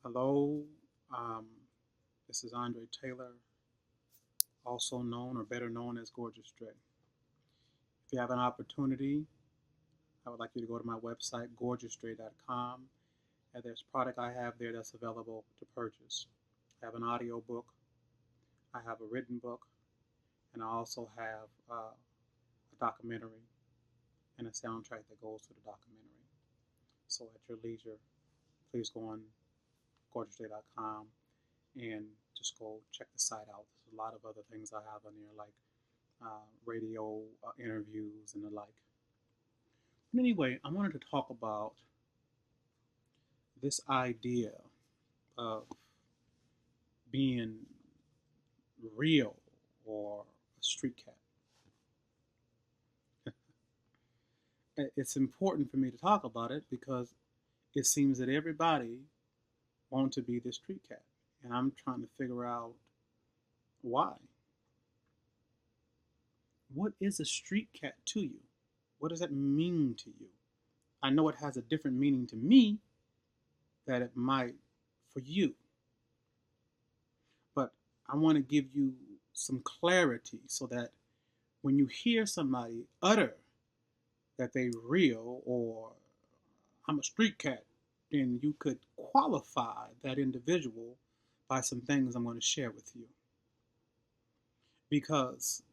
Hello, um, this is Andre Taylor, also known or better known as Gorgeous Dre. If you have an opportunity, I would like you to go to my website, gorgeousdre.com, and there's product I have there that's available to purchase. I have an audio book, I have a written book, and I also have a documentary and a soundtrack that goes to the documentary. So at your leisure, please go on gorgeousdre.com and just go check the site out. There's a lot of other things I have on there, like radio interviews and the like. But anyway, I wanted to talk about this idea of being real or a street cat. It's important for me to talk about it because it seems that everybody wants to be the street cat, and I'm trying to figure out why. What is a street cat to you? What does that mean to you? I know it has a different meaning to me that it might for you, but I want to give you some clarity so that when you hear somebody utter that they real or I'm a street cat, then you could qualify that individual by some things I'm going to share with you. Because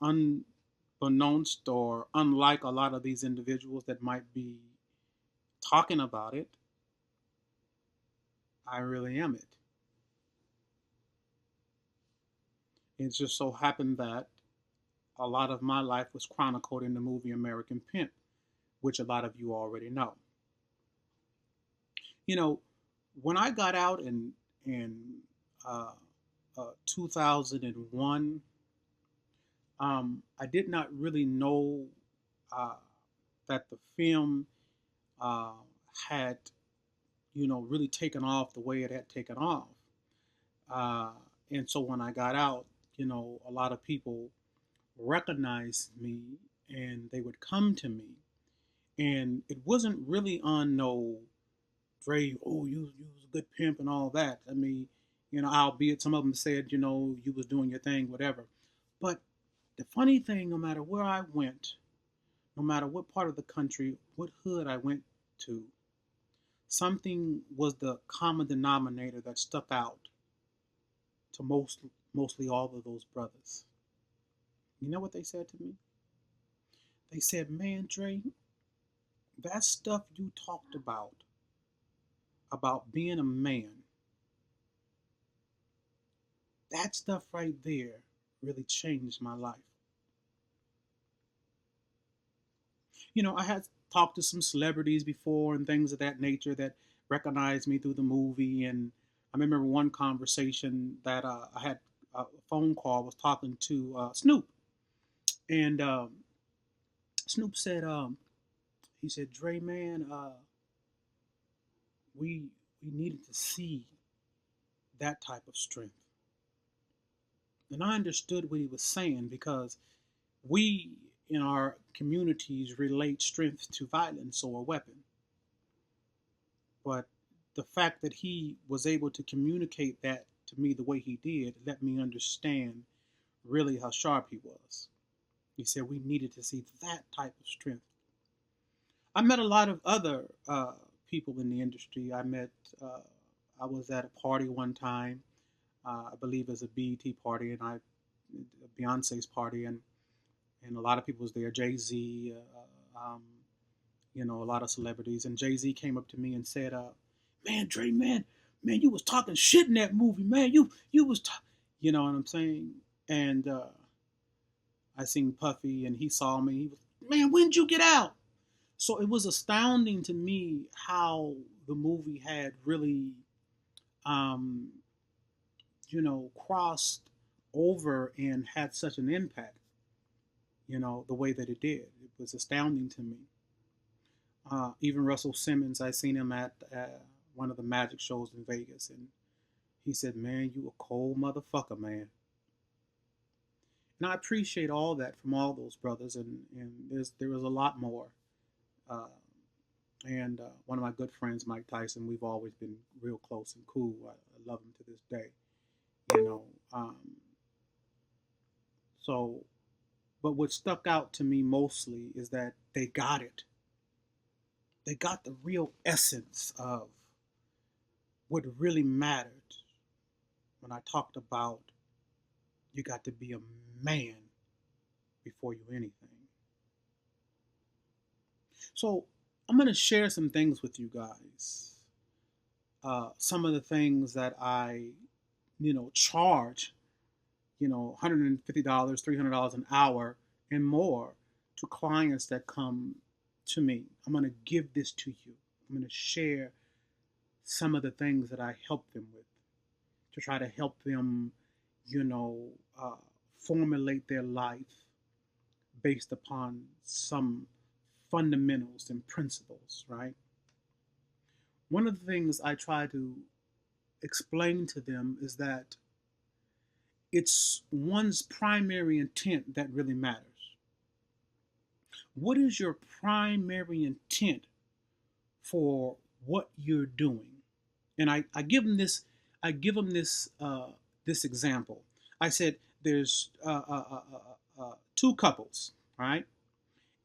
unbeknownst or unlike a lot of these individuals that might be talking about it, I really am it. It just so happened that a lot of my life was chronicled in the movie American Pimp, which a lot of you already know. You know, when I got out in uh, 2001, I did not really know uh, that the film uh, had, really taken off the way it had taken off. Uh, and so when I got out, a lot of people recognized me and they would come to me. And it wasn't really on no Dre, oh, you was a good pimp and all that. I mean, albeit some of them said, you was doing your thing, whatever. But the funny thing, no matter where I went, no matter what part of the country, what hood I went to, something was the common denominator that stuck out to mostly all of those brothers. You know what they said to me? They said, "Man, Dre, that stuff you talked about being a man, that stuff right there really changed my life." I had talked to some celebrities before and things of that nature that recognized me through the movie. And I remember one conversation that I had a phone call, was talking to Snoop. And Snoop said, he said, "Dre, man, we needed to see that type of strength." And I understood what he was saying because we in our communities relate strength to violence or a weapon. But the fact that he was able to communicate that to me the way he did let me understand really how sharp he was. He said we needed to see that type of strength. I met a lot of other people in the industry. I was at a party one time, I believe it was a BET party, and Beyonce's party, and a lot of people was there. Jay Z, a lot of celebrities, and Jay Z came up to me and said, "Man, Dre, man, you was talking shit in that movie, man. You was, you know what I'm saying?" And I seen Puffy, and he saw me. He was, "Man, when did you get out?" So it was astounding to me how the movie had really, um, crossed over and had such an impact. The way that it did, it was astounding to me. Even Russell Simmons, I seen him at one of the magic shows in Vegas, and he said, "Man, you a cold motherfucker, man." And I appreciate all that from all those brothers, and there was a lot more. Uh, And one of my good friends, Mike Tyson, we've always been real close and cool. I love him to this day. You know, so but what stuck out to me mostly is that they got it. They got the real essence of what really mattered when I talked about you got to be a man before you anything. So I'm going to share some things with you guys. Some of the things that I, charge, $150, $300 an hour and more to clients that come to me. I'm going to give this to you. I'm going to share some of the things that I help them with to try to help them, you know, uh, formulate their life based upon some fundamentals and principles, right? One of the things I try to explain to them is that it's one's primary intent that really matters. What is your primary intent for what you're doing? And I give them this. I give them this example. I said there's two couples, right,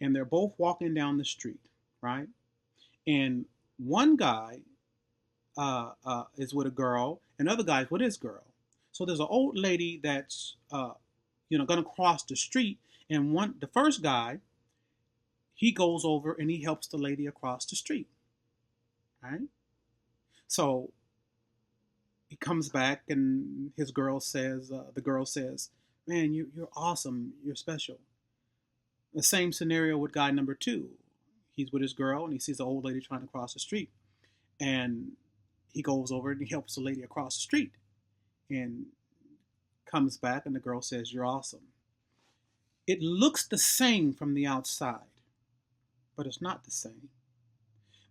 and they're both walking down the street, right, and one guy is with a girl, and the other guy's with his girl. So there's an old lady that's going to cross the street, and the first guy, he goes over and he helps the lady across the street, right? So he comes back and the girl says, "Man, you're awesome. You're special." The same scenario with guy number two. He's with his girl and he sees the old lady trying to cross the street, and he goes over and he helps the lady across the street, and comes back and the girl says, "You're awesome." It looks the same from the outside, but it's not the same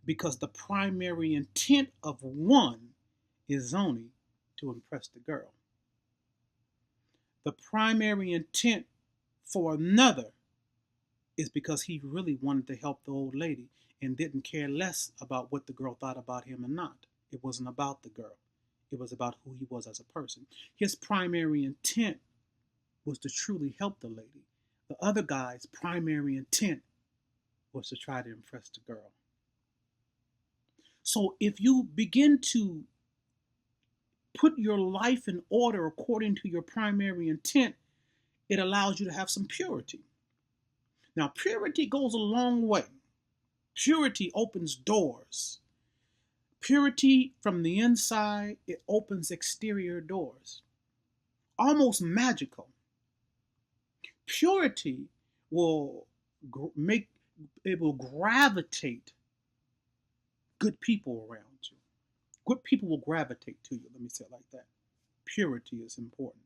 because the primary intent of one is only to impress the girl. The primary intent for another is because he really wanted to help the old lady and didn't care less about what the girl thought about him or not. It wasn't about the girl. It was about who he was as a person. His primary intent was to truly help the lady. The other guy's primary intent was to try to impress the girl. So if you begin to put your life in order according to your primary intent, it allows you to have some purity. Now, purity goes a long way. Purity opens doors. Purity from the inside, it opens exterior doors. Almost magical. Purity will it will gravitate good people around you. Good people will gravitate to you. Let me say it like that. Purity is important.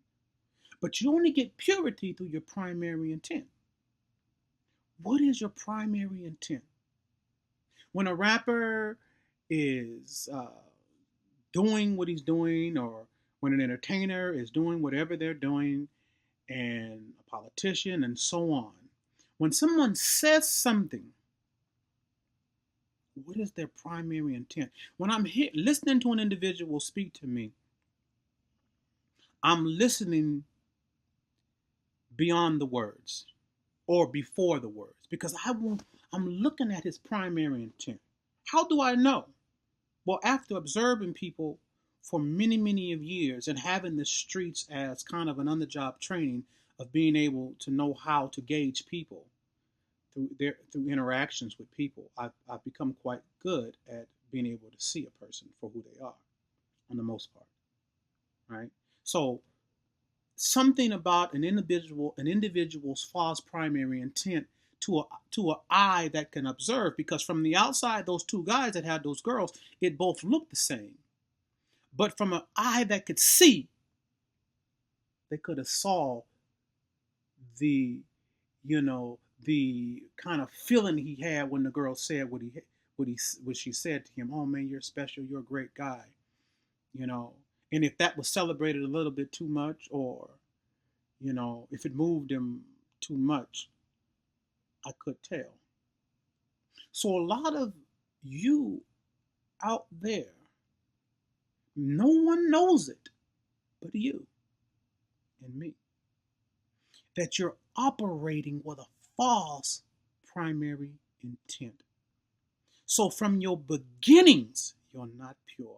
But you only get purity through your primary intent. What is your primary intent? When a rapper is doing what he's doing, or when an entertainer is doing whatever they're doing, and a politician and so on, when someone says something, what is their primary intent? When I'm listening to an individual speak to me, I'm listening beyond the words or before the words because I'm looking at his primary intent. How do I know? Well, after observing people for many, many of years and having the streets as kind of an on-the-job training of being able to know how to gauge people through interactions with people, I've become quite good at being able to see a person for who they are, on the most part, right? So something about an individual's false primary intent to an eye that can observe, because from the outside, those two guys that had those girls, it both looked the same, but from an eye that could see, they could have saw the the kind of feeling he had when the girl said what she said to him. "Oh man, you're special. You're a great guy." You know, and if that was celebrated a little bit too much, or if it moved him too much, I could tell. So a lot of you out there, no one knows it but you and me, that you're operating with a false primary intent. So from your beginnings, you're not pure.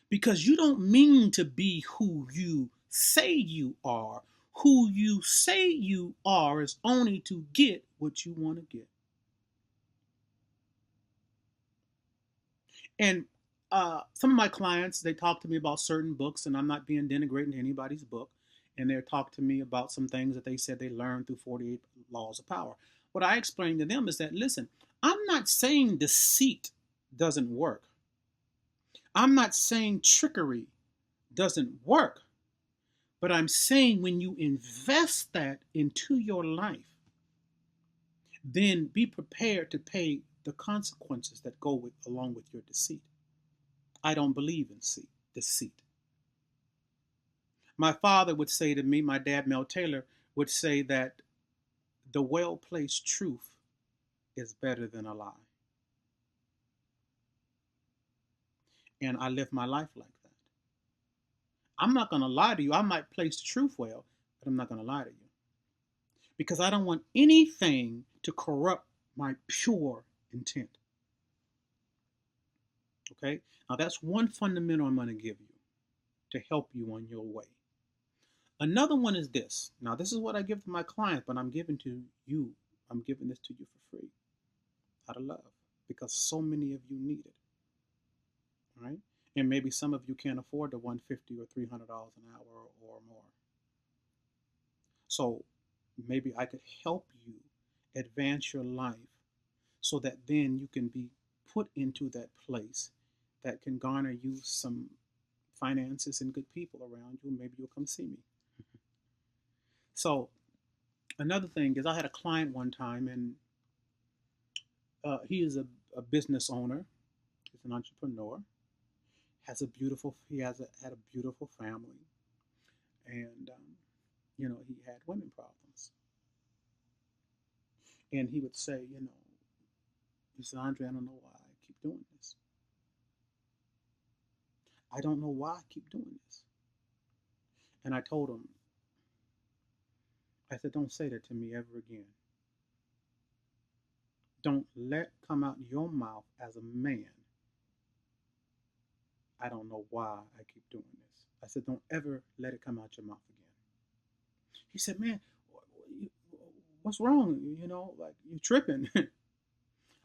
Because you don't mean to be who you say you are. Who you say you are is only to get what you want to get. And some of my clients, they talk to me about certain books, and I'm not being denigrating to anybody's book. And they're talk to me about some things that they said they learned through 48 Laws of Power. What I explain to them is that, listen, I'm not saying deceit doesn't work. I'm not saying trickery doesn't work. But I'm saying when you invest that into your life, then be prepared to pay the consequences that go along with your deceit. I don't believe in deceit. My father would say to me, my dad, Mel Taylor, would say that the well-placed truth is better than a lie. And I live my life like that. I'm not going to lie to you. I might place the truth well, but I'm not going to lie to you. Because I don't want anything to corrupt my pure intent. Okay? Now that's one fundamental I'm going to give you to help you on your way. Another one is this. Now this is what I give to my clients, but I'm giving to you. I'm giving this to you for free. Out of love. Because so many of you need it. Right? And maybe some of you can't afford the $150 or $300 an hour or more. So maybe I could help you advance your life so that then you can be put into that place that can garner you some finances and good people around you. Maybe you'll come see me. So another thing is I had a client one time, and he is a business owner. He's an entrepreneur. Had a beautiful family, and he had women problems. And he would say, he said, Andre, I don't know why I keep doing this. I don't know why I keep doing this. And I told him, I said, don't say that to me ever again. Don't let come out your mouth as a man, I don't know why I keep doing this. I said, don't ever let it come out your mouth again. He said, man, what's wrong? Like, you tripping.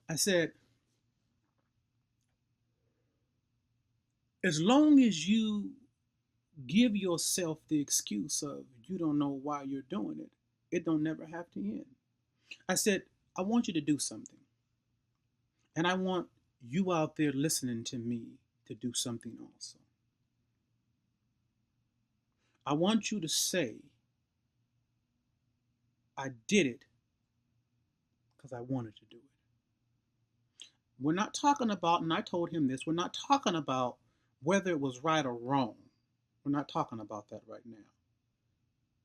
I said, as long as you give yourself the excuse of you don't know why you're doing it, it don't never have to end. I said, I want you to do something. And I want you out there listening to me to do something also. I want you to say, I did it because I wanted to do it. We're not talking about, and I told him this, we're not talking about whether it was right or wrong. We're not talking about that right now.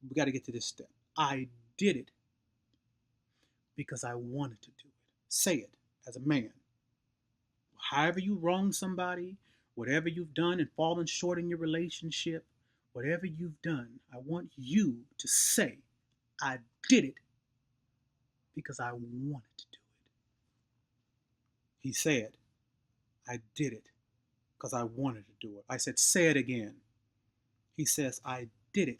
We got to get to this step. I did it because I wanted to do it. Say it as a man. However you wrong somebody, whatever you've done and fallen short in your relationship, whatever you've done, I want you to say, I did it because I wanted to do it. He said, I did it because I wanted to do it. I said, say it again. He says, I did it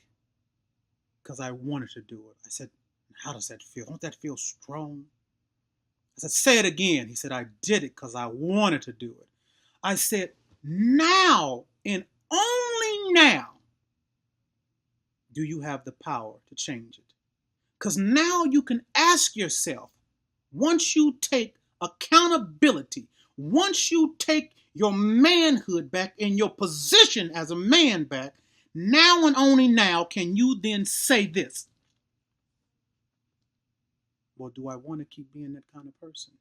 because I wanted to do it. I said, how does that feel? Don't that feel strong? I said, say it again. He said, I did it because I wanted to do it. I said, now and only now do you have the power to change it. Because now you can ask yourself, once you take accountability, once you take your manhood back and your position as a man back, now and only now can you then say this. Well, do I want to keep being that kind of person?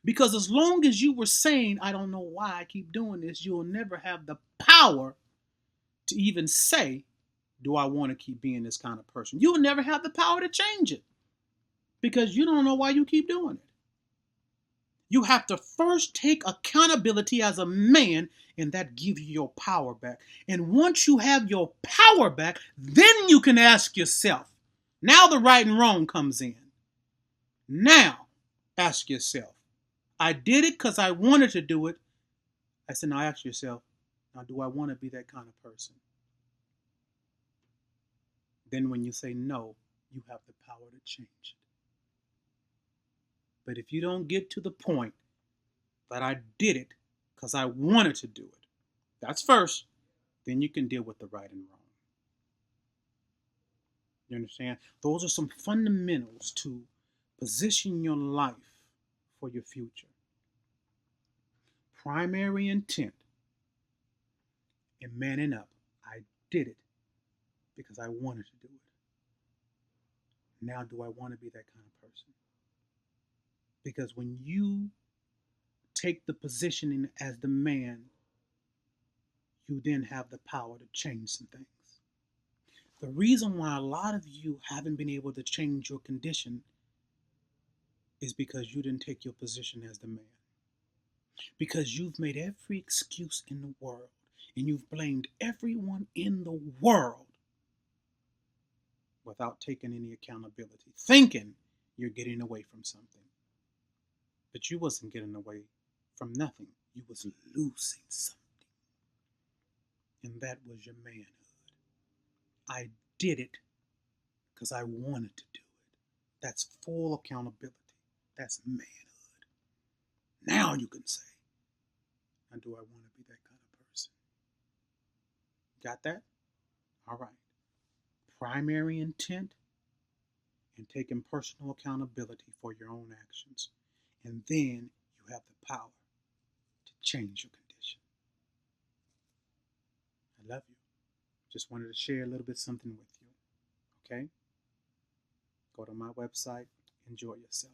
Because as long as you were saying, I don't know why I keep doing this, you'll never have the power to even say, do I want to keep being this kind of person? You'll never have the power to change it because you don't know why you keep doing it. You have to first take accountability as a man, and that gives you your power back. And once you have your power back, then you can ask yourself. Now the right and wrong comes in. Now, ask yourself. I did it because I wanted to do it. I said, now ask yourself, now do I want to be that kind of person? Then when you say no, you have the power to change it. But if you don't get to the point that I did it because I wanted to do it, that's first, then you can deal with the right and wrong. You understand? Those are some fundamentals to position your life for your future. Primary intent in manning up. I did it because I wanted to do it. Now, do I want to be that kind of person? Because when you take the positioning as the man, you then have the power to change some things. The reason why a lot of you haven't been able to change your condition is because you didn't take your position as the man. Because you've made every excuse in the world and you've blamed everyone in the world without taking any accountability, thinking you're getting away from something. But you wasn't getting away from nothing. You was losing something. And that was your manhood. I did it because I wanted to do it. That's full accountability. That's manhood. Now you can say, now do I want to be that kind of person? Got that? All right. Primary intent and taking personal accountability for your own actions. And then you have the power to change your condition. I love you. Just wanted to share a little bit something with you. Okay? Go to my website. Enjoy yourself.